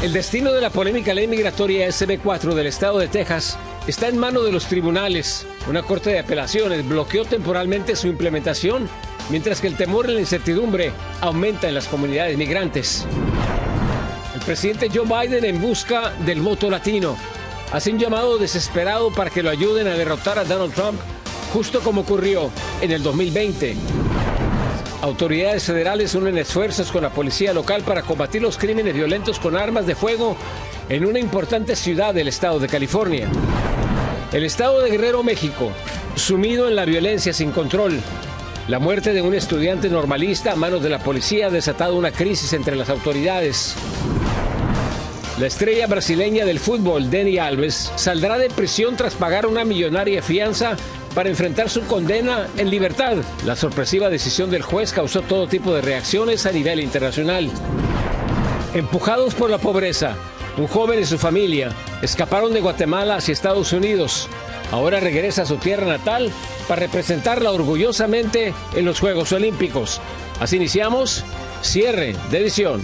El destino de la polémica ley migratoria SB4 del estado de Texas está en manos de los tribunales. Una corte de apelaciones bloqueó temporalmente su implementación, mientras que el temor y la incertidumbre aumenta en las comunidades migrantes. El presidente Joe Biden, en busca del voto latino, hace un llamado desesperado para que lo ayuden a derrotar a Donald Trump, justo como ocurrió en el 2020. Autoridades federales unen esfuerzos con la policía local para combatir los crímenes violentos con armas de fuego en una importante ciudad del estado de California. El estado de Guerrero, México, sumido en la violencia sin control. La muerte de un estudiante normalista a manos de la policía ha desatado una crisis entre las autoridades. La estrella brasileña del fútbol, Dani Alves, saldrá de prisión tras pagar una millonaria fianza para enfrentar su condena en libertad. La sorpresiva decisión del juez causó todo tipo de reacciones a nivel internacional. Empujados por la pobreza, un joven y su familia escaparon de Guatemala hacia Estados Unidos. Ahora regresa a su tierra natal para representarla orgullosamente en los Juegos Olímpicos. Así iniciamos cierre de edición.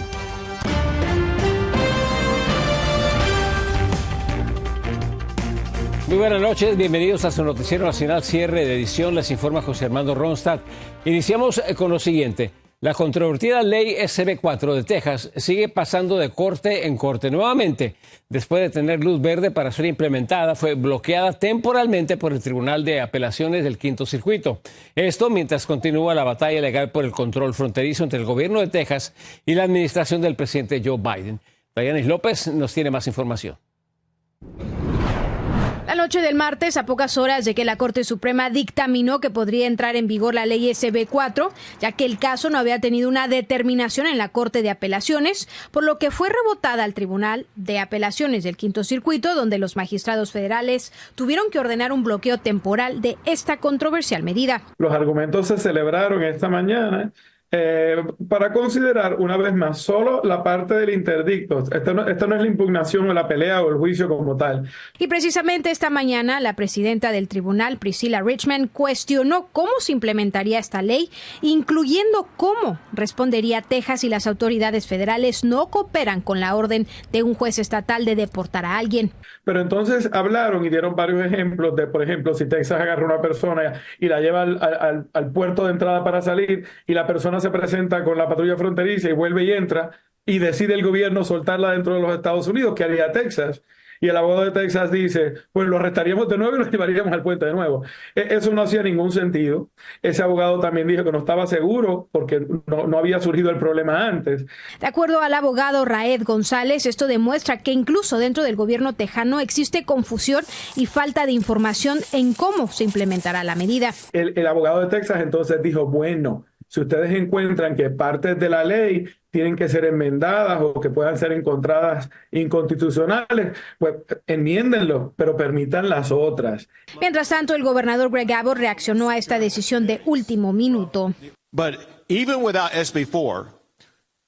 Muy buenas noches, bienvenidos a su noticiero nacional cierre de edición. Les informa José Armando Ronstadt. Iniciamos con lo siguiente. La controvertida ley SB4 de Texas sigue pasando de corte en corte. Nuevamente, después de tener luz verde para ser implementada, fue bloqueada temporalmente por el Tribunal de Apelaciones del Quinto Circuito. Esto mientras continúa la batalla legal por el control fronterizo entre el gobierno de Texas y la administración del presidente Joe Biden. Dayanis López nos tiene más información. La noche del martes, a pocas horas de que la Corte Suprema dictaminó que podría entrar en vigor la ley SB4, ya que el caso no había tenido una determinación en la Corte de Apelaciones, por lo que fue rebotada al Tribunal de Apelaciones del Quinto Circuito, donde los magistrados federales tuvieron que ordenar un bloqueo temporal de esta controversial medida. Los argumentos se celebraron esta mañana para considerar una vez más solo la parte del interdicto. Esta no es la impugnación o la pelea o el juicio como tal. Y precisamente esta mañana la presidenta del tribunal, Priscilla Richmond, cuestionó cómo se implementaría esta ley, incluyendo cómo respondería Texas si las autoridades federales no cooperan con la orden de un juez estatal de deportar a alguien. Pero entonces hablaron y dieron varios ejemplos de, por ejemplo, si Texas agarra a una persona y la lleva al puerto de entrada para salir y la persona se presenta con la patrulla fronteriza y vuelve y entra y decide el gobierno soltarla dentro de los Estados Unidos, ¿qué haría Texas? Y el abogado de Texas dice, pues lo arrestaríamos de nuevo y lo llevaríamos al puente de nuevo. Eso no hacía ningún sentido. Ese abogado también dijo que no estaba seguro porque no había surgido el problema antes. De acuerdo al abogado Raed González, esto demuestra que incluso dentro del gobierno tejano existe confusión y falta de información en cómo se implementará la medida. El abogado de Texas entonces dijo, bueno, si ustedes encuentran que partes de la ley tienen que ser enmendadas o que puedan ser encontradas inconstitucionales, pues enmiéndenlo, pero permitan las otras. Mientras tanto, el gobernador Greg Abbott reaccionó a esta decisión de último minuto. But even without SB4,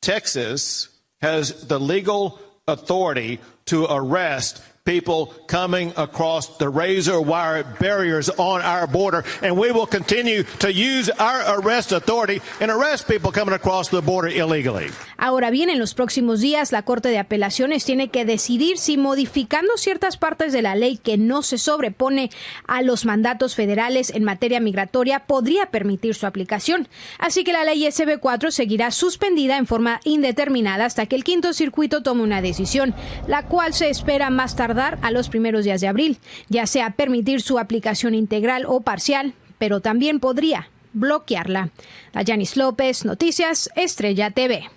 Texas has the legal authority to arrest people coming across the razor wire barriers on our border, and we will continue to use our arrest authority and arrest people coming across the border illegally. Ahora bien, en los próximos días, la Corte de Apelaciones tiene que decidir si modificando ciertas partes de la ley que no se sobrepone a los mandatos federales en materia migratoria podría permitir su aplicación. Así que la ley SB4 seguirá suspendida en forma indeterminada hasta que el Quinto Circuito tome una decisión, la cual se espera más tardar a los primeros días de abril, ya sea permitir su aplicación integral o parcial, pero también podría bloquearla. Dayanis López, Noticias Estrella TV.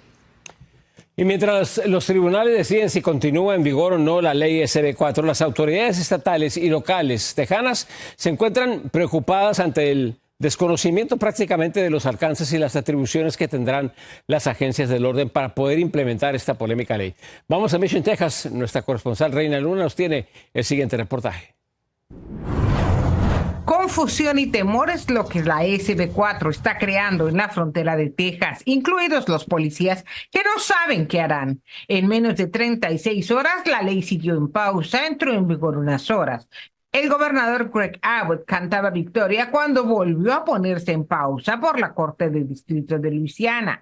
Y mientras los tribunales deciden si continúa en vigor o no la ley SB4, las autoridades estatales y locales tejanas se encuentran preocupadas ante el desconocimiento prácticamente de los alcances y las atribuciones que tendrán las agencias del orden para poder implementar esta polémica ley. Vamos a Mission, Texas. Nuestra corresponsal Reina Luna nos tiene el siguiente reportaje. Confusión y temor es lo que la SB4 está creando en la frontera de Texas, incluidos los policías que no saben qué harán. En menos de 36 horas, la ley siguió en pausa, entró en vigor unas horas. El gobernador Greg Abbott cantaba victoria cuando volvió a ponerse en pausa por la Corte de Distrito de Luisiana.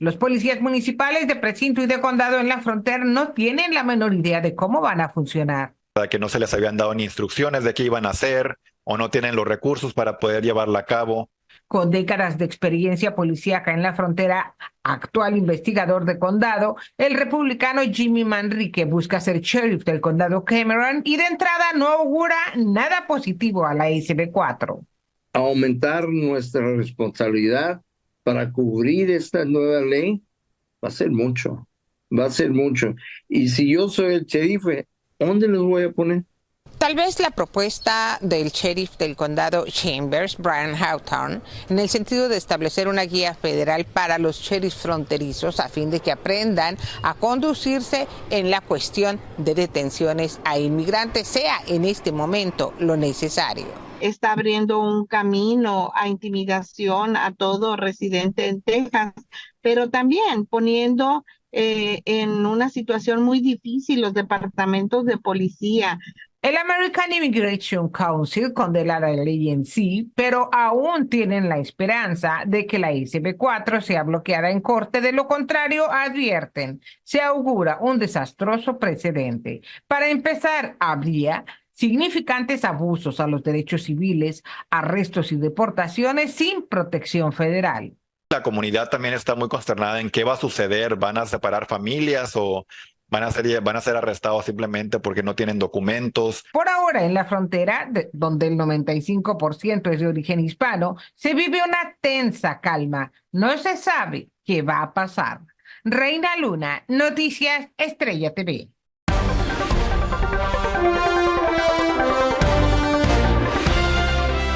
Los policías municipales de precinto y de condado en la frontera no tienen la menor idea de cómo van a funcionar. Que no se les habían dado ni instrucciones de qué iban a hacer o no tienen los recursos para poder llevarla a cabo. Con décadas de experiencia policíaca en la frontera, actual investigador de condado, el republicano Jimmy Manrique busca ser sheriff del condado Cameron y de entrada no augura nada positivo a la SB4. Aumentar nuestra responsabilidad para cubrir esta nueva ley va a ser mucho. Y si yo soy el sheriff, ¿dónde los voy a poner? Tal vez la propuesta del sheriff del condado Chambers, Brian Hawthorne, en el sentido de establecer una guía federal para los sheriffs fronterizos a fin de que aprendan a conducirse en la cuestión de detenciones a inmigrantes, sea en este momento lo necesario. Está abriendo un camino a intimidación a todo residente en Texas, pero también poniendo en una situación muy difícil los departamentos de policía. El American Immigration Council condena la ley en sí, pero aún tienen la esperanza de que la SB4 sea bloqueada en corte. De lo contrario, advierten, se augura un desastroso precedente. Para empezar, habría significantes abusos a los derechos civiles, arrestos y deportaciones sin protección federal. La comunidad también está muy consternada en qué va a suceder. ¿Van a separar familias o van a ser arrestados simplemente porque no tienen documentos? Por ahora, en la frontera, donde el 95% es de origen hispano, se vive una tensa calma. No se sabe qué va a pasar. Reina Luna, Noticias Estrella TV.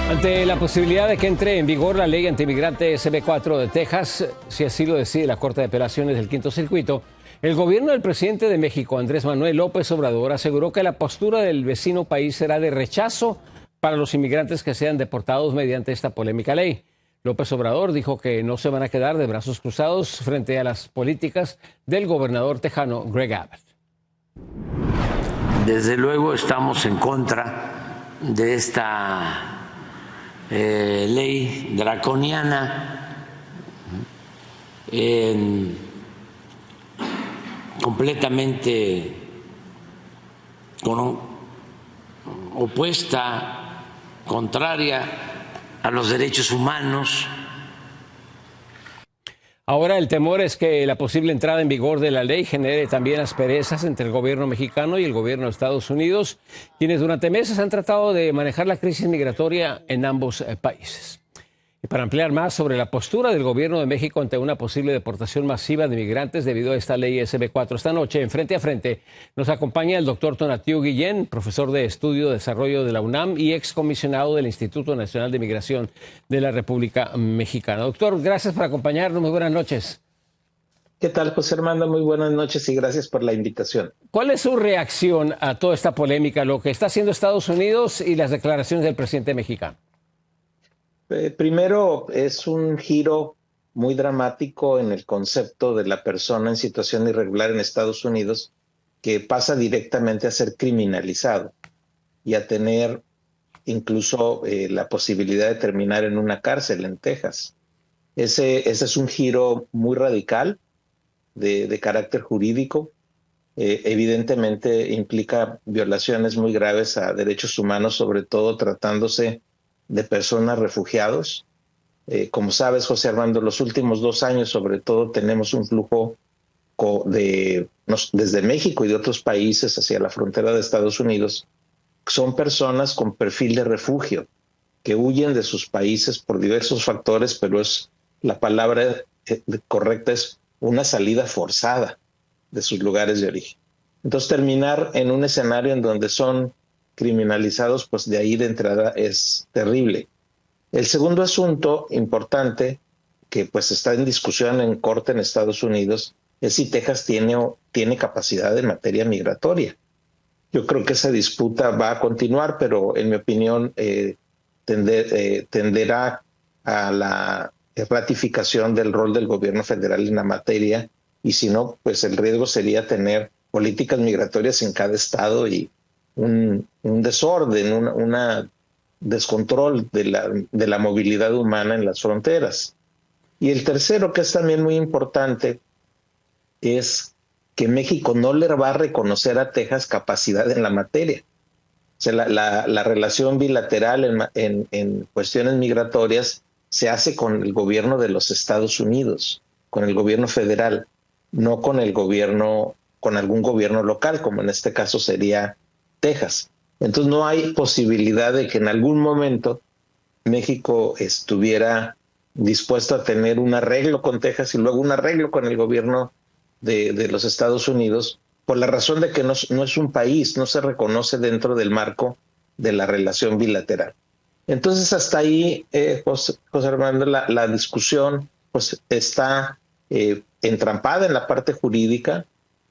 Ante la posibilidad de que entre en vigor la ley antimigrante SB4 de Texas, si así lo decide la Corte de Apelaciones del Quinto Circuito, el gobierno del presidente de México, Andrés Manuel López Obrador, aseguró que la postura del vecino país será de rechazo para los inmigrantes que sean deportados mediante esta polémica ley. López Obrador dijo que no se van a quedar de brazos cruzados frente a las políticas del gobernador tejano Greg Abbott. Desde luego estamos en contra de esta ley draconiana, completamente opuesta, contraria a los derechos humanos. Ahora el temor es que la posible entrada en vigor de la ley genere también asperezas entre el gobierno mexicano y el gobierno de Estados Unidos, quienes durante meses han tratado de manejar la crisis migratoria en ambos países. Y para ampliar más sobre la postura del gobierno de México ante una posible deportación masiva de migrantes debido a esta ley SB4, esta noche en Frente a Frente nos acompaña el doctor Tonatiuh Guillén, profesor de Estudio y Desarrollo de la UNAM y excomisionado del Instituto Nacional de Migración de la República Mexicana. Doctor, gracias por acompañarnos. Muy buenas noches. ¿Qué tal, José Armando? Muy buenas noches y gracias por la invitación. ¿Cuál es su reacción a toda esta polémica, lo que está haciendo Estados Unidos y las declaraciones del presidente mexicano? Primero, es un giro muy dramático en el concepto de la persona en situación irregular en Estados Unidos, que pasa directamente a ser criminalizado y a tener incluso la posibilidad de terminar en una cárcel en Texas. Ese es un giro muy radical de carácter jurídico. Evidentemente implica violaciones muy graves a derechos humanos, sobre todo tratándose de personas refugiados. Como sabes, José Armando, los últimos 2 años sobre todo tenemos un flujo desde México y de otros países hacia la frontera de Estados Unidos. Son personas con perfil de refugio que huyen de sus países por diversos factores, pero la palabra correcta es una salida forzada de sus lugares de origen. Entonces terminar en un escenario en donde son criminalizados, pues de ahí de entrada es terrible. El segundo asunto importante que pues está en discusión en corte en Estados Unidos es si Texas tiene capacidad en materia migratoria. Yo creo que esa disputa va a continuar, pero en mi opinión tenderá a la ratificación del rol del gobierno federal en la materia, y si no, pues el riesgo sería tener políticas migratorias en cada estado y un desorden, un descontrol de la movilidad humana en las fronteras. Y el tercero, que es también muy importante, es que México no le va a reconocer a Texas capacidad en la materia. O sea, la relación bilateral en cuestiones migratorias se hace con el gobierno de los Estados Unidos, con el gobierno federal, no con el gobierno, con algún gobierno local, como en este caso sería Texas. Entonces no hay posibilidad de que en algún momento México estuviera dispuesto a tener un arreglo con Texas y luego un arreglo con el gobierno de los Estados Unidos, por la razón de que no es un país, no se reconoce dentro del marco de la relación bilateral. Entonces hasta ahí, José Armando, la discusión pues está entrampada en la parte jurídica,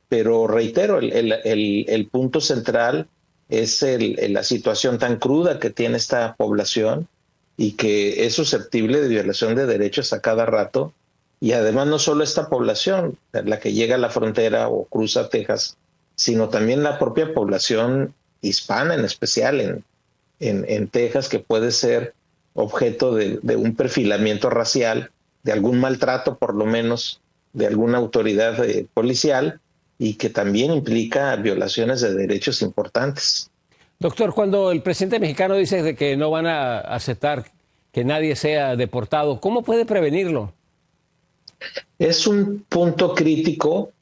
pero reitero, el punto central es la situación tan cruda que tiene esta población y que es susceptible de violación de derechos a cada rato. Y además no solo esta población, la que llega a la frontera o cruza Texas, sino también la propia población hispana, en especial en Texas, que puede ser objeto de un perfilamiento racial, de algún maltrato por lo menos de alguna autoridad policial, y que también implica violaciones de derechos importantes. Doctor, cuando el presidente mexicano dice de que no van a aceptar que nadie sea deportado, ¿cómo puede prevenirlo? Es un punto crítico.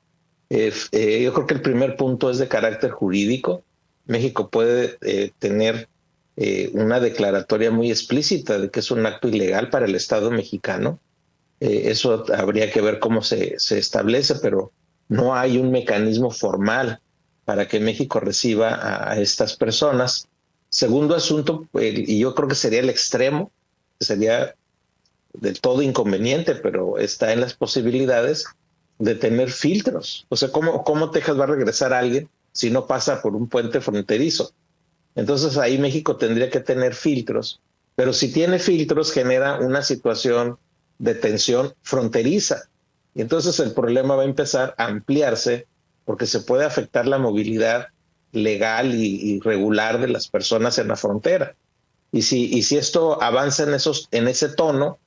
Yo creo que el primer punto es de carácter jurídico. México puede tener una declaratoria muy explícita de que es un acto ilegal para el Estado mexicano. Eso habría que ver cómo se establece, pero no hay un mecanismo formal para que México reciba a estas personas. Segundo asunto, y yo creo que sería el extremo, sería del todo inconveniente, pero está en las posibilidades de tener filtros. O sea, ¿cómo Texas va a regresar a alguien si no pasa por un puente fronterizo? Entonces ahí México tendría que tener filtros, pero si tiene filtros genera una situación de tensión fronteriza. Y entonces el problema va a empezar a ampliarse porque se puede afectar la movilidad legal y regular de las personas en la frontera. Y si esto avanza en ese tono,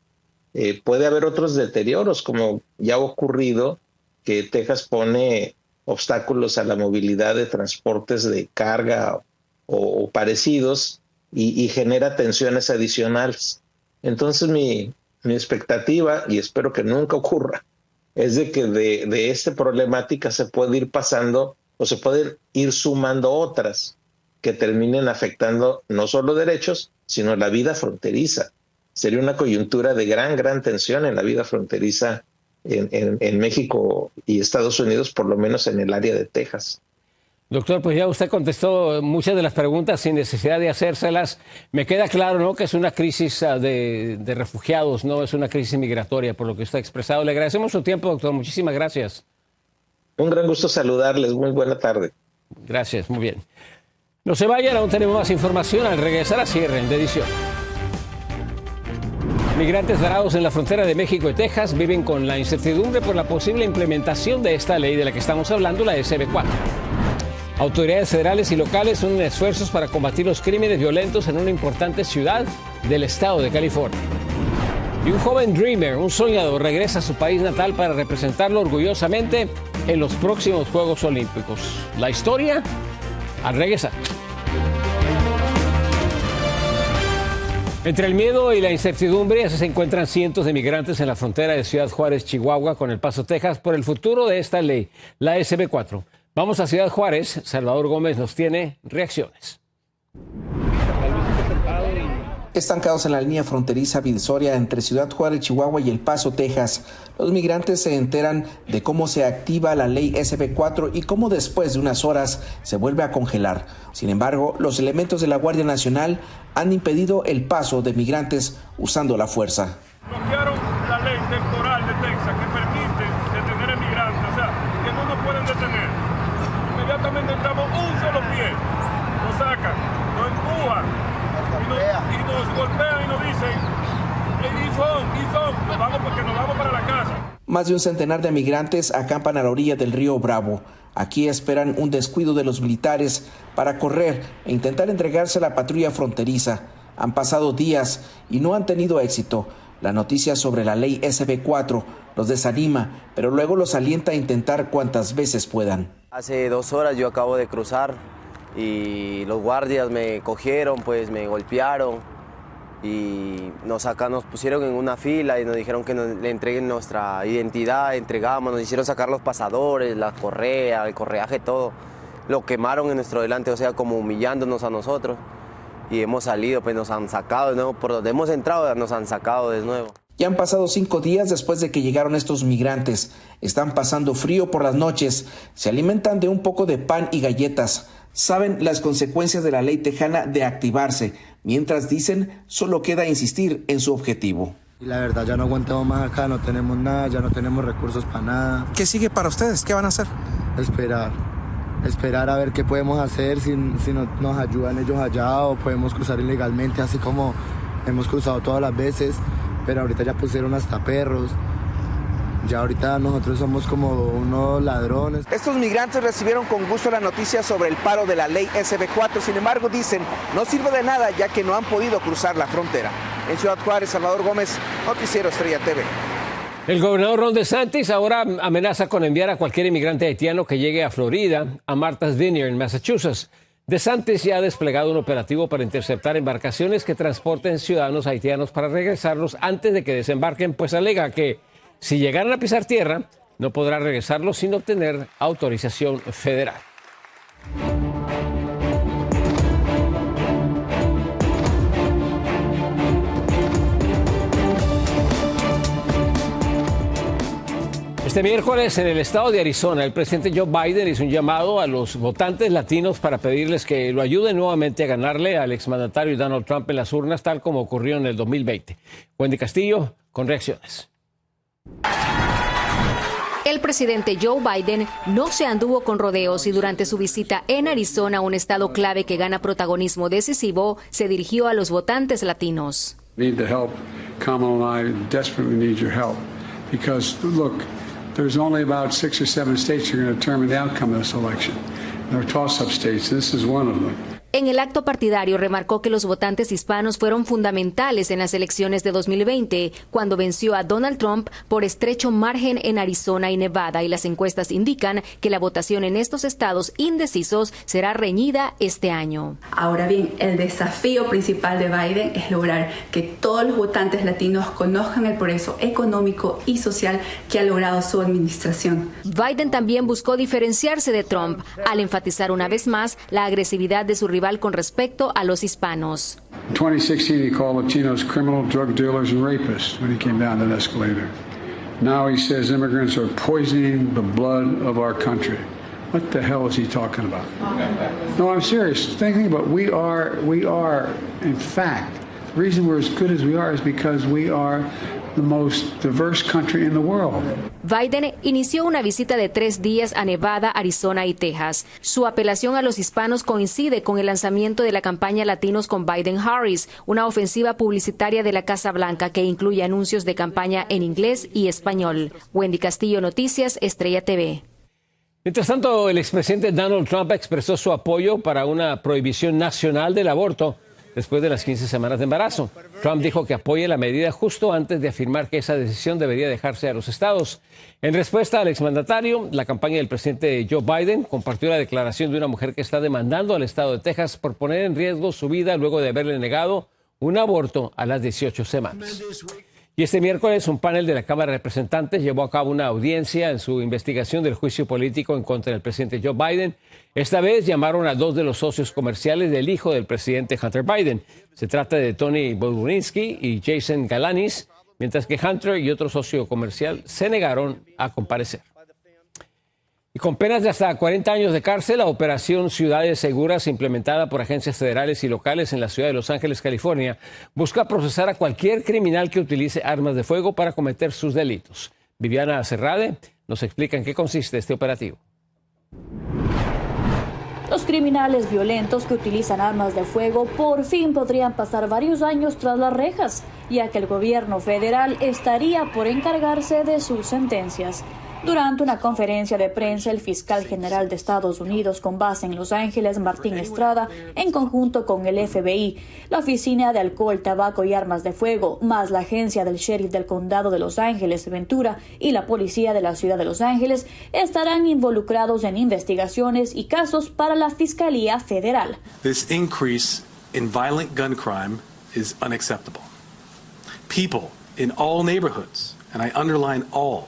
puede haber otros deterioros, como ya ha ocurrido, que Texas pone obstáculos a la movilidad de transportes de carga o parecidos y genera tensiones adicionales. Entonces mi expectativa, y espero que nunca ocurra, es de que de esta problemática se puede ir pasando o se pueden ir sumando otras que terminen afectando no solo derechos, sino la vida fronteriza. Sería una coyuntura de gran tensión en la vida fronteriza en México y Estados Unidos, por lo menos en el área de Texas. Doctor, pues ya usted contestó muchas de las preguntas sin necesidad de hacérselas. Me queda claro, ¿no?, que es una crisis de refugiados, no es una crisis migratoria, por lo que usted ha expresado. Le agradecemos su tiempo, doctor. Muchísimas gracias. Un gran gusto saludarles. Muy buena tarde. Gracias, muy bien. No se vayan, aún tenemos más información al regresar a Cierre de Edición. Migrantes varados en la frontera de México y Texas viven con la incertidumbre por la posible implementación de esta ley de la que estamos hablando, la SB4. Autoridades federales y locales unen esfuerzos para combatir los crímenes violentos en una importante ciudad del estado de California. Y un joven dreamer, un soñador, regresa a su país natal para representarlo orgullosamente en los próximos Juegos Olímpicos. La historia al regresar. Entre el miedo y la incertidumbre, así se encuentran cientos de migrantes en la frontera de Ciudad Juárez, Chihuahua, con El Paso, Texas, por el futuro de esta ley, la SB4. Vamos a Ciudad Juárez. Salvador Gómez nos tiene reacciones. Estancados en la línea fronteriza divisoria entre Ciudad Juárez, Chihuahua y El Paso, Texas, los migrantes se enteran de cómo se activa la ley SB4 y cómo después de unas horas se vuelve a congelar. Sin embargo, los elementos de la Guardia Nacional han impedido el paso de migrantes usando la fuerza. Bloquearon la ley temporal de Texas que permite detener a migrantes, o sea, que no nos pueden detener. Inmediatamente entramos un solo pie, nos sacan, nos empujan y nos golpean y nos dicen, nos vamos porque nos vamos para la casa. Más de un centenar de migrantes acampan a la orilla del río Bravo. Aquí esperan un descuido de los militares para correr e intentar entregarse a la patrulla fronteriza. Han pasado días y no han tenido éxito. La noticia sobre la ley SB4 los desanima, pero luego los alienta a intentar cuantas veces puedan. Hace 2 horas yo acabo de cruzar y los guardias me cogieron, pues me golpearon y nos pusieron en una fila y nos dijeron que le entreguen nuestra identidad, entregamos, nos hicieron sacar los pasadores, la correa, el correaje, todo. Lo quemaron en nuestro delante, o sea, como humillándonos a nosotros. Y hemos salido, pues nos han sacado de nuevo, por donde hemos entrado nos han sacado de nuevo. Ya han pasado 5 días después de que llegaron estos migrantes. Están pasando frío por las noches, se alimentan de un poco de pan y galletas. Saben las consecuencias de la ley tejana de activarse, mientras dicen solo queda insistir en su objetivo. La verdad ya no aguantamos más acá, no tenemos nada, ya no tenemos recursos para nada. ¿Qué sigue para ustedes? ¿Qué van a hacer? Esperar a ver qué podemos hacer, si nos ayudan ellos allá o podemos cruzar ilegalmente, así como hemos cruzado todas las veces, pero ahorita ya pusieron hasta perros. Ya ahorita nosotros somos como unos ladrones. Estos migrantes recibieron con gusto la noticia sobre el paro de la ley SB4, sin embargo dicen no sirve de nada ya que no han podido cruzar la frontera. En Ciudad Juárez, Salvador Gómez, Noticiero Estrella TV. El gobernador Ron DeSantis ahora amenaza con enviar a cualquier inmigrante haitiano que llegue a Florida, a Martha's Vineyard, en Massachusetts. DeSantis ya ha desplegado un operativo para interceptar embarcaciones que transporten ciudadanos haitianos para regresarlos antes de que desembarquen, pues alega que si llegaran a pisar tierra, no podrá regresarlos sin obtener autorización federal. Este miércoles en el estado de Arizona, el presidente Joe Biden hizo un llamado a los votantes latinos para pedirles que lo ayuden nuevamente a ganarle al exmandatario Donald Trump en las urnas, tal como ocurrió en el 2020. Wendy Castillo con reacciones. El presidente Joe Biden no se anduvo con rodeos y durante su visita en Arizona, un estado clave que gana protagonismo decisivo, se dirigió a los votantes latinos. Need the help. Kamala and I desperately need your help because look, there's only about 6 or 7 states that are going to determine the outcome of this election. There are toss-up states. This is one of them. En el acto partidario remarcó que los votantes hispanos fueron fundamentales en las elecciones de 2020, cuando venció a Donald Trump por estrecho margen en Arizona y Nevada, y las encuestas indican que la votación en estos estados indecisos será reñida este año. Ahora bien, el desafío principal de Biden es lograr que todos los votantes latinos conozcan el progreso económico y social que ha logrado su administración. Biden también buscó diferenciarse de Trump al enfatizar una vez más la agresividad de su rival con respecto a los hispanos. In 2016, he called Latinos criminal, drug dealers, and rapists when he came down that escalator. Now he says immigrants are poisoning the blood of our country. What the hell is he talking about? No, I'm serious. Think about it. We are, in fact, the reason we're as good as we are is because we are the most diverse country in the world. Biden inició una visita de 3 días a Nevada, Arizona y Texas. Su apelación a los hispanos coincide con el lanzamiento de la campaña Latinos con Biden-Harris, una ofensiva publicitaria de la Casa Blanca que incluye anuncios de campaña en inglés y español. Wendy Castillo, Noticias, Estrella TV. Mientras tanto, el expresidente Donald Trump expresó su apoyo para una prohibición nacional del aborto después de las 15 semanas de embarazo. Trump dijo que apoya la medida justo antes de afirmar que esa decisión debería dejarse a los estados. En respuesta al exmandatario, la campaña del presidente Joe Biden compartió la declaración de una mujer que está demandando al estado de Texas por poner en riesgo su vida luego de haberle negado un aborto a las 18 semanas. Y este miércoles, un panel de la Cámara de Representantes llevó a cabo una audiencia en su investigación del juicio político en contra del presidente Joe Biden. Esta vez llamaron a 2 de los socios comerciales del hijo del presidente Hunter Biden. Se trata de Tony Bobulinski y Jason Galanis, mientras que Hunter y otro socio comercial se negaron a comparecer. Y con penas de hasta 40 años de cárcel, la Operación Ciudades Seguras, implementada por agencias federales y locales en la ciudad de Los Ángeles, California, busca procesar a cualquier criminal que utilice armas de fuego para cometer sus delitos. Viviana Cerrade nos explica en qué consiste este operativo. Los criminales violentos que utilizan armas de fuego por fin podrían pasar varios años tras las rejas, ya que el gobierno federal estaría por encargarse de sus sentencias. Durante una conferencia de prensa, el fiscal general de Estados Unidos con base en Los Ángeles, Martín Estrada, en conjunto con el FBI, la Oficina de Alcohol, Tabaco y Armas de Fuego, más la agencia del sheriff del condado de Los Ángeles, Ventura, y la policía de la ciudad de Los Ángeles, estarán involucrados en investigaciones y casos para la Fiscalía Federal. This increase in violent gun crime is unacceptable. People in all neighborhoods, and I underline all,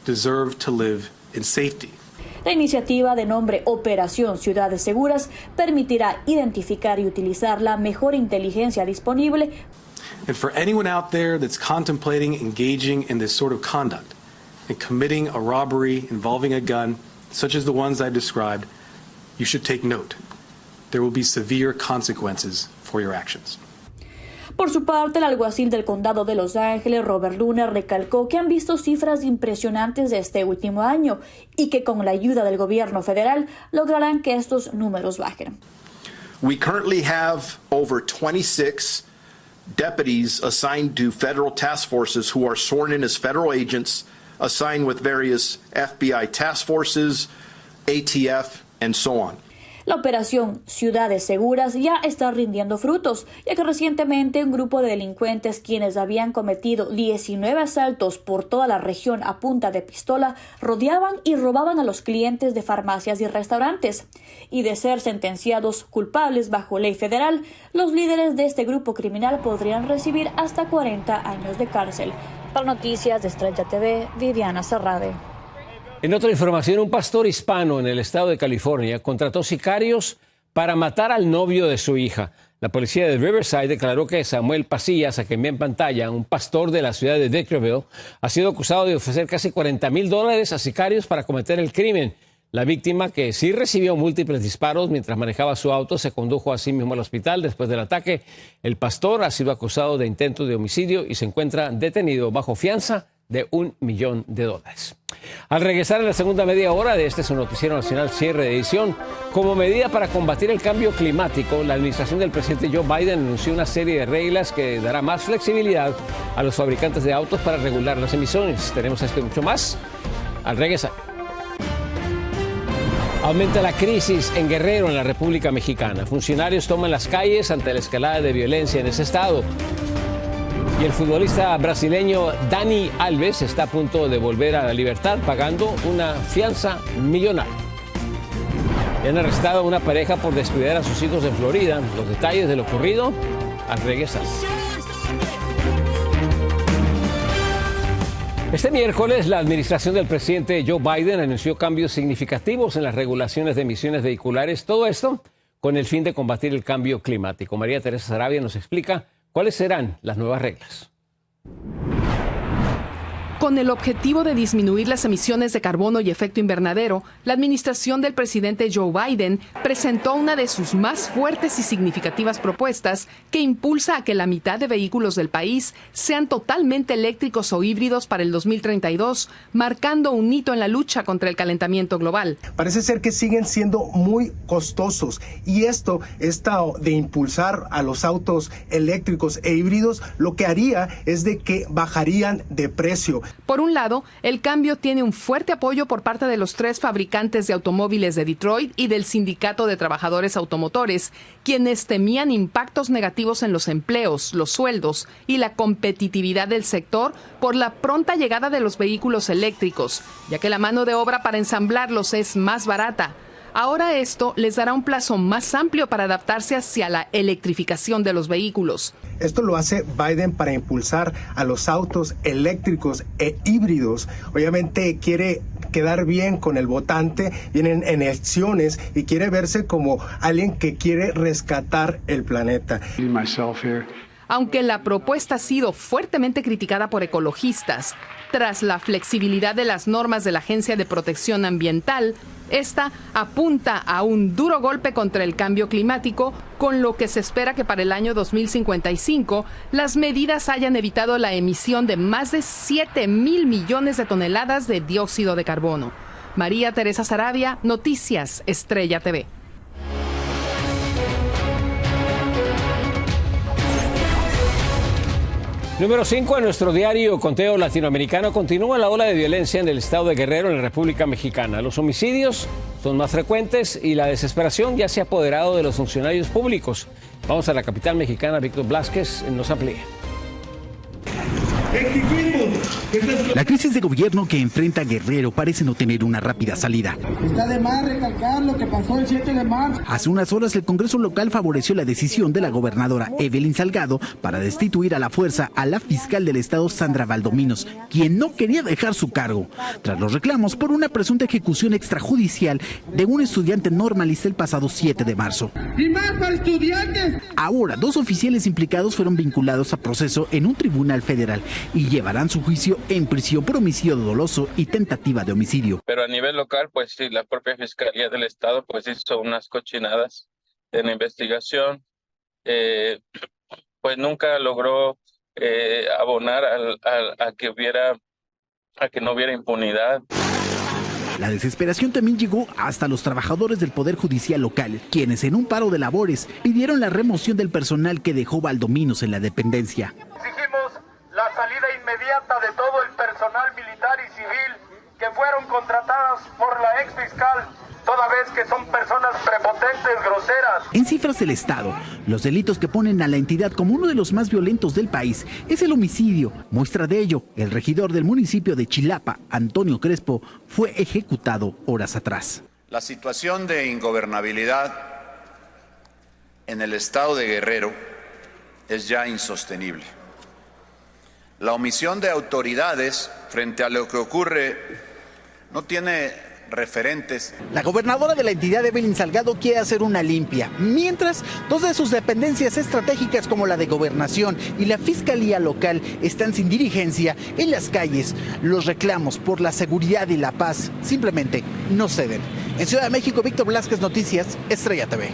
deserve to live in safety. La iniciativa de nombre Operación Ciudades Seguras permitirá identificar y utilizar la mejor inteligencia disponible. And for anyone out there that's contemplating engaging in this sort of conduct and committing a robbery involving a gun, such as the ones I've described, you should take note. There will be severe consequences for your actions. Por su parte, el alguacil del condado de Los Ángeles, Robert Luner, recalcó que han visto cifras impresionantes de este último año y que con la ayuda del gobierno federal lograrán que estos números bajen. We currently have over 26 deputies assigned to federal task forces who are sworn in as federal agents, assigned with various FBI task forces, ATF, and so on. La operación Ciudades Seguras ya está rindiendo frutos, ya que recientemente un grupo de delincuentes quienes habían cometido 19 asaltos por toda la región a punta de pistola rodeaban y robaban a los clientes de farmacias y restaurantes. Y de ser sentenciados culpables bajo ley federal, los líderes de este grupo criminal podrían recibir hasta 40 años de cárcel. Para Noticias de Estrella TV, Viviana Serrade. En otra información, un pastor hispano en el estado de California contrató sicarios para matar al novio de su hija. La policía de Riverside declaró que Samuel Pasillas, a quien ve en pantalla, un pastor de la ciudad de Victorville, ha sido acusado de ofrecer casi $40,000 a sicarios para cometer el crimen. La víctima, que sí recibió múltiples disparos mientras manejaba su auto, se condujo a sí mismo al hospital después del ataque. El pastor ha sido acusado de intento de homicidio y se encuentra detenido bajo fianza de $1 millón. Al regresar en la segunda media hora de su noticiero nacional cierre de edición, como medida para combatir el cambio climático, la administración del presidente Joe Biden anunció una serie de reglas que dará más flexibilidad a los fabricantes de autos para regular las emisiones. Tenemos esto y mucho más al regresar. Aumenta la crisis en Guerrero, en la República Mexicana. Funcionarios toman las calles ante la escalada de violencia en ese estado. Y el futbolista brasileño Dani Alves está a punto de volver a la libertad pagando una fianza millonaria. Y han arrestado a una pareja por descuidar a sus hijos en Florida. Los detalles de lo ocurrido al regresar. Este miércoles, la administración del presidente Joe Biden anunció cambios significativos en las regulaciones de emisiones vehiculares. Todo esto con el fin de combatir el cambio climático. María Teresa Sarabia nos explica cuáles serán las nuevas reglas. Con el objetivo de disminuir las emisiones de carbono y efecto invernadero, la administración del presidente Joe Biden presentó una de sus más fuertes y significativas propuestas que impulsa a que la mitad de vehículos del país sean totalmente eléctricos o híbridos para el 2032, marcando un hito en la lucha contra el calentamiento global. Parece ser que siguen siendo muy costosos y esto de impulsar a los autos eléctricos e híbridos lo que haría es de que bajarían de precio. Por un lado, el cambio tiene un fuerte apoyo por parte de los 3 fabricantes de automóviles de Detroit y del Sindicato de Trabajadores Automotores, quienes temían impactos negativos en los empleos, los sueldos y la competitividad del sector por la pronta llegada de los vehículos eléctricos, ya que la mano de obra para ensamblarlos es más barata. Ahora esto les dará un plazo más amplio para adaptarse hacia la electrificación de los vehículos. Esto lo hace Biden para impulsar a los autos eléctricos e híbridos. Obviamente quiere quedar bien con el votante, vienen en elecciones y quiere verse como alguien que quiere rescatar el planeta. Aunque la propuesta ha sido fuertemente criticada por ecologistas, tras la flexibilidad de las normas de la Agencia de Protección Ambiental, esta apunta a un duro golpe contra el cambio climático, con lo que se espera que para el año 2055 las medidas hayan evitado la emisión de más de 7,000 millones de toneladas de dióxido de carbono. María Teresa Sarabia, Noticias Estrella TV. Número 5 en nuestro diario conteo latinoamericano. Continúa la ola de violencia en el estado de Guerrero, en la República Mexicana. Los homicidios son más frecuentes y la desesperación ya se ha apoderado de los funcionarios públicos. Vamos a la capital mexicana. Víctor Blázquez nos amplía. La crisis de gobierno que enfrenta Guerrero parece no tener una rápida salida. Está de más recalcar lo que pasó el 7 de marzo. Hace unas horas el Congreso local favoreció la decisión de la gobernadora Evelyn Salgado para destituir a la fuerza a la fiscal del estado Sandra Valdominos, quien no quería dejar su cargo, tras los reclamos por una presunta ejecución extrajudicial de un estudiante normalista el pasado 7 de marzo. ¡Y más para estudiantes! Ahora, 2 oficiales implicados fueron vinculados a proceso en un tribunal federal y llevarán su juicio en prisión por homicidio doloso y tentativa de homicidio. Pero a nivel local, pues sí, la propia Fiscalía del Estado pues hizo unas cochinadas en la investigación, pues nunca logró abonar a que no hubiera impunidad. La desesperación también llegó hasta los trabajadores del Poder Judicial local, quienes en un paro de labores pidieron la remoción del personal que dejó Valdominos en la dependencia. Exigimos la salida inmediata de todo el personal militar y civil que fueron contratadas por la ex fiscal, toda vez que son personas prepotentes, groseras. En cifras del Estado, los delitos que ponen a la entidad como uno de los más violentos del país es el homicidio. Muestra de ello, el regidor del municipio de Chilapa, Antonio Crespo, fue ejecutado horas atrás. La situación de ingobernabilidad en el estado de Guerrero es ya insostenible. La omisión de autoridades frente a lo que ocurre no tiene referentes. La gobernadora de la entidad, Evelyn Salgado, quiere hacer una limpia, mientras 2 de sus dependencias estratégicas como la de Gobernación y la Fiscalía local están sin dirigencia en las calles. Los reclamos por la seguridad y la paz simplemente no ceden. En Ciudad de México, Víctor Blázquez, Noticias, Estrella TV.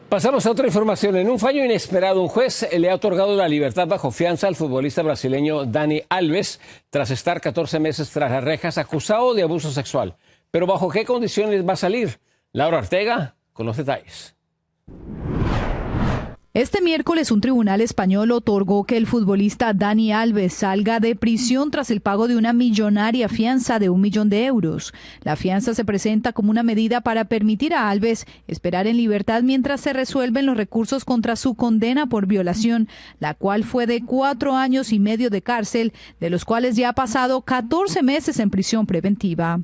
Pasamos a otra información. En un fallo inesperado, un juez le ha otorgado la libertad bajo fianza al futbolista brasileño Dani Alves tras estar 14 meses tras las rejas acusado de abuso sexual. Pero ¿bajo qué condiciones va a salir? Laura Ortega con los detalles. Este miércoles un tribunal español otorgó que el futbolista Dani Alves salga de prisión tras el pago de una millonaria fianza de 1 millón de euros. La fianza se presenta como una medida para permitir a Alves esperar en libertad mientras se resuelven los recursos contra su condena por violación, la cual fue de 4 años y medio de cárcel, de los cuales ya ha pasado 14 meses en prisión preventiva.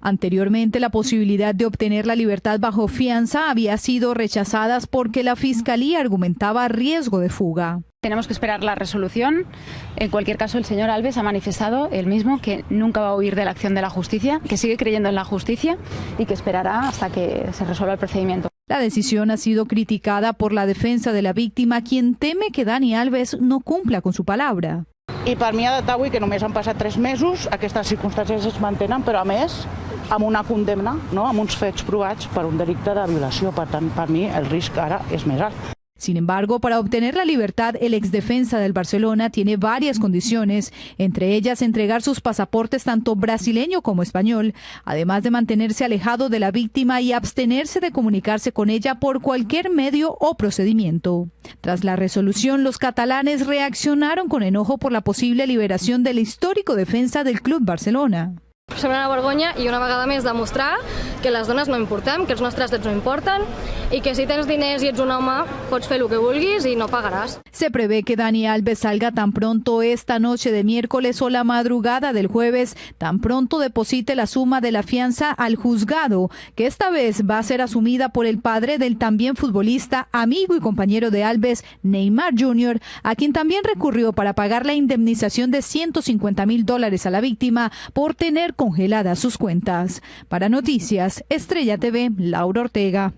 Anteriormente, la posibilidad de obtener la libertad bajo fianza había sido rechazada porque la Fiscalía argumentaba riesgo de fuga. Tenemos que esperar la resolución. En cualquier caso, el señor Alves ha manifestado él mismo que nunca va a huir de la acción de la justicia, que sigue creyendo en la justicia y que esperará hasta que se resuelva el procedimiento. La decisión ha sido criticada por la defensa de la víctima, quien teme que Dani Alves no cumpla con su palabra. I per mi ha d'avui, que només han passat 3 mesos, aquestes circumstàncies es mantenen, però a més amb una condemna, no? Amb uns fets provats per un delicte de violació. Per tant, per mi el risc ara és més alt. Sin embargo, para obtener la libertad, el exdefensa del Barcelona tiene varias condiciones, entre ellas entregar sus pasaportes tanto brasileño como español, además de mantenerse alejado de la víctima y abstenerse de comunicarse con ella por cualquier medio o procedimiento. Tras la resolución, los catalanes reaccionaron con enojo por la posible liberación del histórico defensa del Club Barcelona. Sembla una vergonya i una vegada més demostrar que les dones no importem, que els nostres drets no importen y que si tens diners y ets un home pots fer el que vulguis y no pagarás. Se prevé que Dani Alves salga tan pronto esta noche de miércoles o la madrugada del jueves, tan pronto deposite la suma de la fianza al juzgado, que esta vez va a ser asumida por el padre del también futbolista, amigo y compañero de Alves, Neymar Jr., a quien también recurrió para pagar la indemnización de $150,000 a la víctima por tener congeladas sus cuentas. Para Noticias, Estrella TV, Laura Ortega.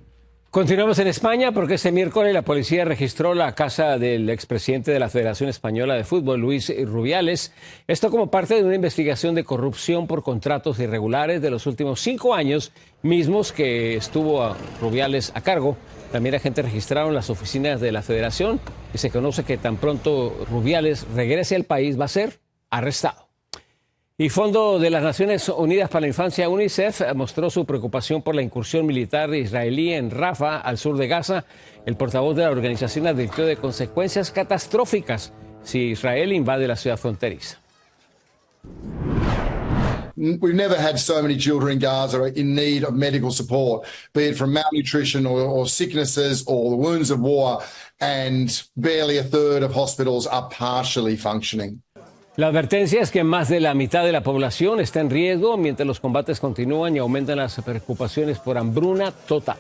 Continuamos en España porque este miércoles la policía registró la casa del expresidente de la Federación Española de Fútbol, Luis Rubiales. Esto como parte de una investigación de corrupción por contratos irregulares de los últimos 5 años, mismos que estuvo Rubiales a cargo. También agentes registraron las oficinas de la Federación y se conoce que tan pronto Rubiales regrese al país va a ser arrestado. Y Fondo de las Naciones Unidas para la Infancia, UNICEF, mostró su preocupación por la incursión militar israelí en Rafah, al sur de Gaza. El portavoz de la organización advirtió de consecuencias catastróficas si Israel invade la ciudad fronteriza. We've never had so many children in Gaza in need of medical support, be it from malnutrition or sicknesses or the wounds of war, and barely a third of hospitals are partially functioning. La advertencia es que más de la mitad de la población está en riesgo mientras los combates continúan y aumentan las preocupaciones por hambruna total.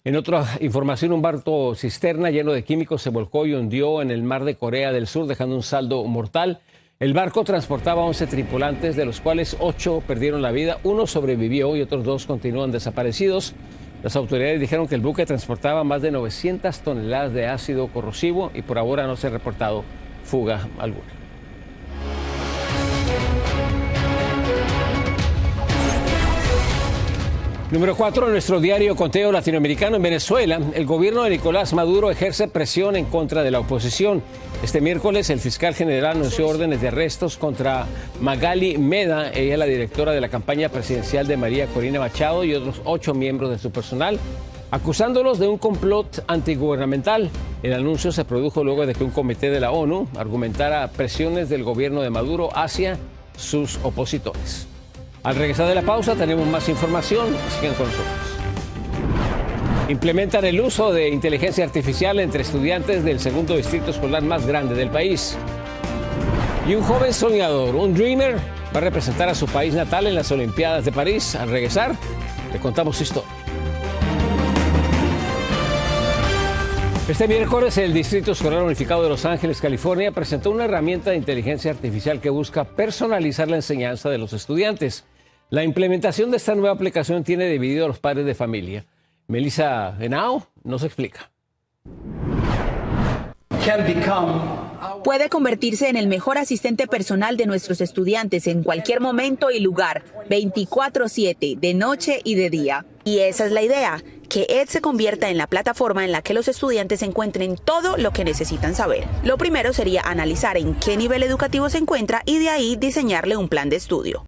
En otra información, un barco cisterna lleno de químicos se volcó y hundió en el mar de Corea del Sur, dejando un saldo mortal. El barco transportaba 11 tripulantes, de los cuales 8 perdieron la vida. 1 sobrevivió y otros 2 continúan desaparecidos. Las autoridades dijeron que el buque transportaba más de 900 toneladas de ácido corrosivo y por ahora no se ha reportado fuga alguna. Número 4, en nuestro diario Conteo Latinoamericano. En Venezuela, el gobierno de Nicolás Maduro ejerce presión en contra de la oposición. Este miércoles, el fiscal general anunció órdenes de arrestos contra Magali Meda, ella es la directora de la campaña presidencial de María Corina Machado, y otros 8 miembros de su personal, acusándolos de un complot antigubernamental. El anuncio se produjo luego de que un comité de la ONU argumentara presiones del gobierno de Maduro hacia sus opositores. Al regresar de la pausa tenemos más información. Sigan con nosotros. Implementan el uso de inteligencia artificial entre estudiantes del segundo distrito escolar más grande del país. Y un joven soñador, un dreamer, va a representar a su país natal en las Olimpiadas de París. Al regresar, le contamos su historia. Este miércoles, el Distrito Escolar Unificado de Los Ángeles, California, presentó una herramienta de inteligencia artificial que busca personalizar la enseñanza de los estudiantes. La implementación de esta nueva aplicación tiene dividido a los padres de familia. Melissa Henao nos explica. Puede convertirse en el mejor asistente personal de nuestros estudiantes en cualquier momento y lugar, 24/7, de noche y de día. Y esa es la idea, que Ed se convierta en la plataforma en la que los estudiantes encuentren todo lo que necesitan saber. Lo primero sería analizar en qué nivel educativo se encuentra y de ahí diseñarle un plan de estudio.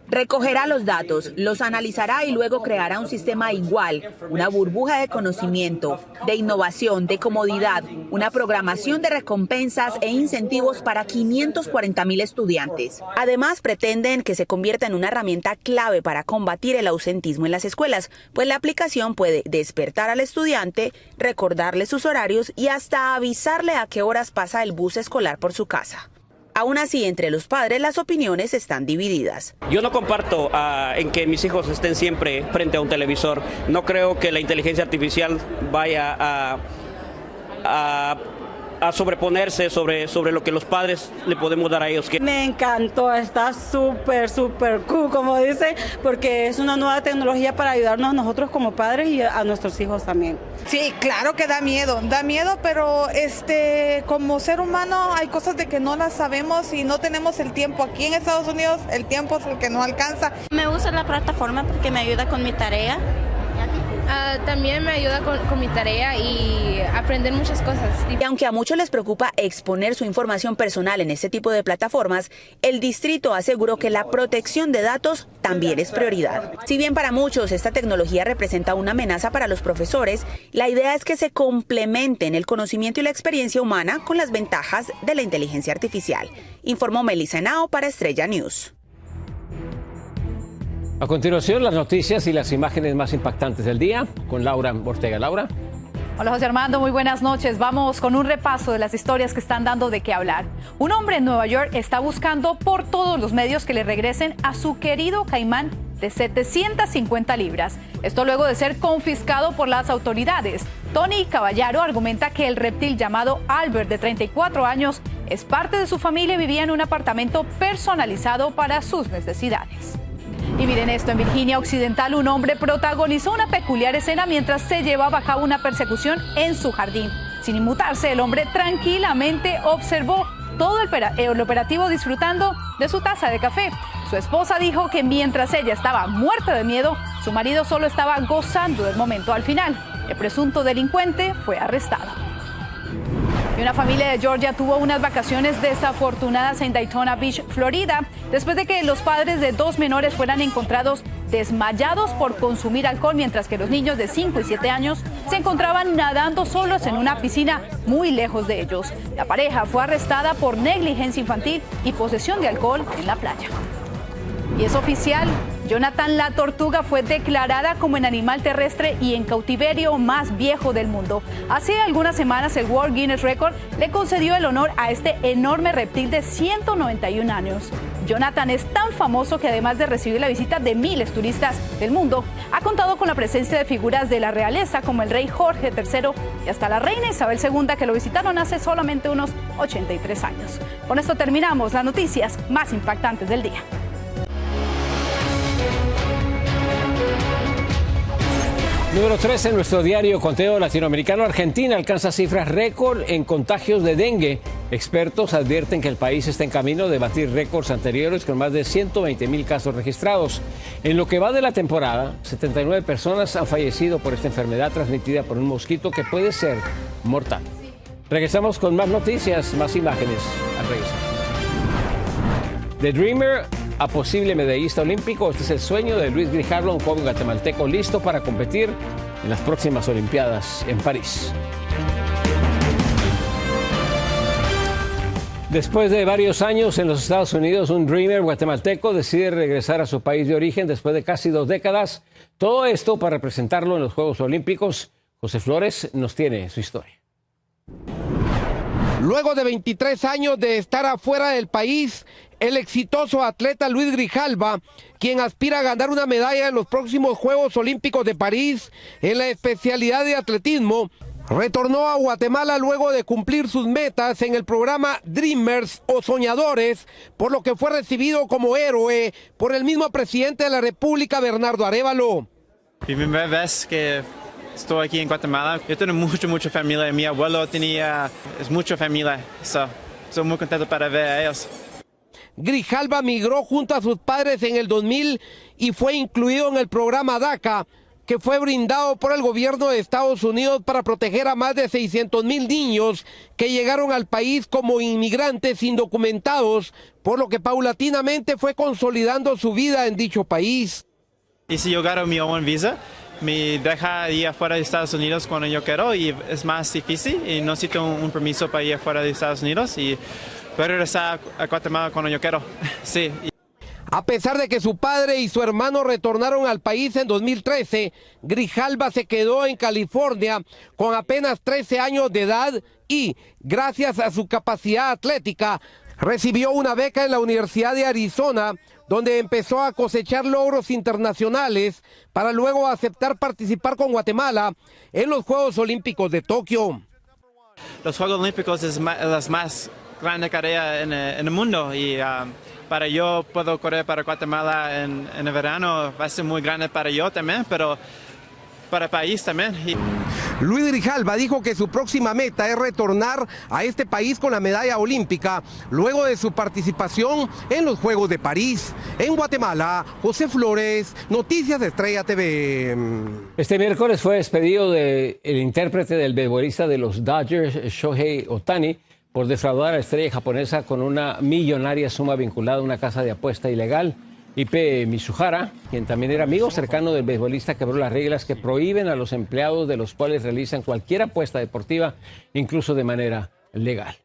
Recogerá los datos, los analizará y luego creará un sistema igual, una burbuja de conocimiento, de innovación, de comodidad, una programación de recompensas e incentivos para 540,000 estudiantes. Además, pretenden que se convierta en una herramienta clave para combatir el ausentismo en las escuelas, pues la aplicación puede despertar al estudiante, recordarle sus horarios y hasta avisarle a qué horas pasa el bus escolar por su casa. Aún así, entre los padres las opiniones están divididas. Yo no comparto en que mis hijos estén siempre frente a un televisor. No creo que la inteligencia artificial vaya a sobreponerse sobre lo que los padres le podemos dar a ellos. Me encantó, está súper cool, como dice, porque es una nueva tecnología para ayudarnos a nosotros como padres y a nuestros hijos también. Sí, claro que da miedo, pero como ser humano hay cosas de que no las sabemos y no tenemos el tiempo. Aquí en Estados Unidos el tiempo es el que no alcanza. Me gusta la plataforma porque me ayuda con mi tarea. También me ayuda con mi tarea y aprender muchas cosas. Y aunque a muchos les preocupa exponer su información personal en este tipo de plataformas, el distrito aseguró que la protección de datos también es prioridad. Si bien para muchos esta tecnología representa una amenaza para los profesores, la idea es que se complementen el conocimiento y la experiencia humana con las ventajas de la inteligencia artificial. Informó Melissa Henao para Estrella News. A continuación, las noticias y las imágenes más impactantes del día con Laura Ortega. Laura. Hola José Armando, muy buenas noches. Vamos con un repaso de las historias que están dando de qué hablar. Un hombre en Nueva York está buscando por todos los medios que le regresen a su querido caimán de 750 libras. Esto luego de ser confiscado por las autoridades. Tony Caballaro argumenta que el reptil llamado Albert, de 34 años, es parte de su familia y vivía en un apartamento personalizado para sus necesidades. Y miren esto, en Virginia Occidental un hombre protagonizó una peculiar escena mientras se llevaba a cabo una persecución en su jardín. Sin inmutarse, el hombre tranquilamente observó todo el operativo disfrutando de su taza de café. Su esposa dijo que mientras ella estaba muerta de miedo, su marido solo estaba gozando del momento. Al final, el presunto delincuente fue arrestado. Y una familia de Georgia tuvo unas vacaciones desafortunadas en Daytona Beach, Florida, después de que los padres de 2 menores fueran encontrados desmayados por consumir alcohol, mientras que los niños de 5 y 7 años se encontraban nadando solos en una piscina muy lejos de ellos. La pareja fue arrestada por negligencia infantil y posesión de alcohol en la playa. Y es oficial, Jonathan la tortuga fue declarada como el animal terrestre y en cautiverio más viejo del mundo. Hace algunas semanas el World Guinness Record le concedió el honor a este enorme reptil de 191 años. Jonathan es tan famoso que además de recibir la visita de miles de turistas del mundo, ha contado con la presencia de figuras de la realeza como el rey Jorge III y hasta la reina Isabel II, que lo visitaron hace solamente unos 83 años. Con esto terminamos las noticias más impactantes del día. Número 3 en nuestro diario conteo latinoamericano. Argentina alcanza cifras récord en contagios de dengue. Expertos advierten que el país está en camino de batir récords anteriores con más de 120.000 casos registrados. En lo que va de la temporada, 79 personas han fallecido por esta enfermedad transmitida por un mosquito que puede ser mortal. Regresamos con más noticias, más imágenes al regresar. The Dreamer a posible medallista olímpico. Este es el sueño de Luis Grijalva, un joven guatemalteco listo para competir en las próximas Olimpiadas en París. Después de varios años en los Estados Unidos, un dreamer guatemalteco decide regresar a su país de origen después de casi 2 décadas. Todo esto para representarlo en los Juegos Olímpicos. José Flores nos tiene su historia. Luego de 23 años de estar afuera del país, el exitoso atleta Luis Grijalva, quien aspira a ganar una medalla en los próximos Juegos Olímpicos de París en la especialidad de atletismo, retornó a Guatemala luego de cumplir sus metas en el programa Dreamers o Soñadores, por lo que fue recibido como héroe por el mismo presidente de la República, Bernardo Arévalo. Primera vez que estoy aquí en Guatemala. Yo tengo mucha familia. Mi abuelo es mucha familia. Estoy muy contento para ver a ellos. Grijalva migró junto a sus padres en el 2000 y fue incluido en el programa DACA, que fue brindado por el gobierno de Estados Unidos para proteger a más de 600,000 niños que llegaron al país como inmigrantes indocumentados, por lo que paulatinamente fue consolidando su vida en dicho país. Y si yo gano mi own visa, me deja ir afuera de Estados Unidos cuando yo quiero y es más difícil y no necesito un permiso para ir afuera de Estados Unidos y puedo regresar a Guatemala cuando yo quiero. Sí. A pesar de que su padre y su hermano retornaron al país en 2013, Grijalva se quedó en California con apenas 13 años de edad y, gracias a su capacidad atlética, recibió una beca en la Universidad de Arizona, donde empezó a cosechar logros internacionales para luego aceptar participar con Guatemala en los Juegos Olímpicos de Tokio. Los Juegos Olímpicos es la más grande carrera en el mundo y para yo puedo correr para Guatemala en el verano va a ser muy grande para yo también, pero para el país también. Luis Grijalva dijo que su próxima meta es retornar a este país con la medalla olímpica luego de su participación en los Juegos de París. En Guatemala, José Flores, Noticias Estrella TV. Este miércoles fue despedido el intérprete del beisbolista de los Dodgers, Shohei Ohtani, por defraudar a la estrella japonesa con una millonaria suma vinculada a una casa de apuesta ilegal. Ipe Mizuhara, quien también era amigo cercano del beisbolista, quebró las reglas que prohíben a los empleados de los cuales realizan cualquier apuesta deportiva, incluso de manera legal.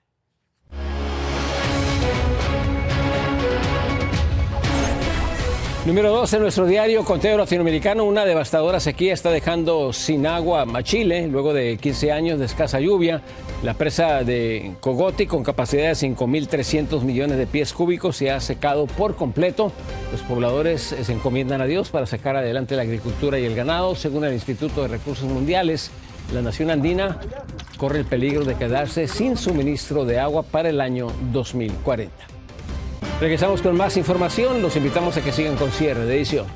Número 2 en nuestro diario Conteo Latinoamericano. Una devastadora sequía está dejando sin agua a Chile luego de 15 años de escasa lluvia. La presa de Cogoti, con capacidad de 5.300 millones de pies cúbicos, se ha secado por completo. Los pobladores se encomiendan a Dios para sacar adelante la agricultura y el ganado. Según el Instituto de Recursos Mundiales, la nación andina corre el peligro de quedarse sin suministro de agua para el año 2040. Regresamos con más información. Los invitamos a que sigan con Cierre de Edición.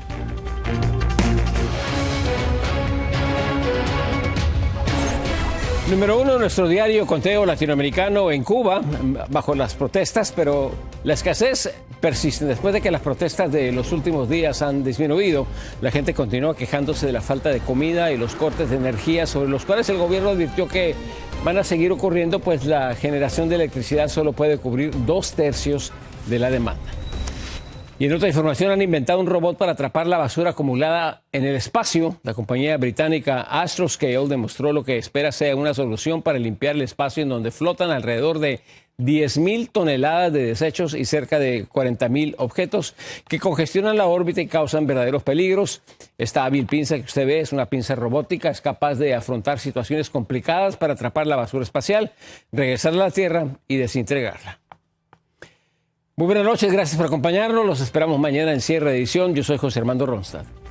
Número 1 en nuestro diario Conteo Latinoamericano. En Cuba, bajo las protestas, pero la escasez persiste. Después de que las protestas de los últimos días han disminuido, la gente continúa quejándose de la falta de comida y los cortes de energía, sobre los cuales el gobierno advirtió que van a seguir ocurriendo, pues la generación de electricidad solo puede cubrir 2/3 de la demanda. Y en otra información, han inventado un robot para atrapar la basura acumulada en el espacio. La compañía británica Astroscale demostró lo que espera sea una solución para limpiar el espacio en donde flotan alrededor de 10.000 toneladas de desechos y cerca de 40.000 objetos que congestionan la órbita y causan verdaderos peligros. Esta hábil pinza que usted ve es una pinza robótica, es capaz de afrontar situaciones complicadas para atrapar la basura espacial, regresarla a la Tierra y desintegrarla. Muy buenas noches, gracias por acompañarnos. Los esperamos mañana en cierre de edición. Yo soy José Armando Ronstadt.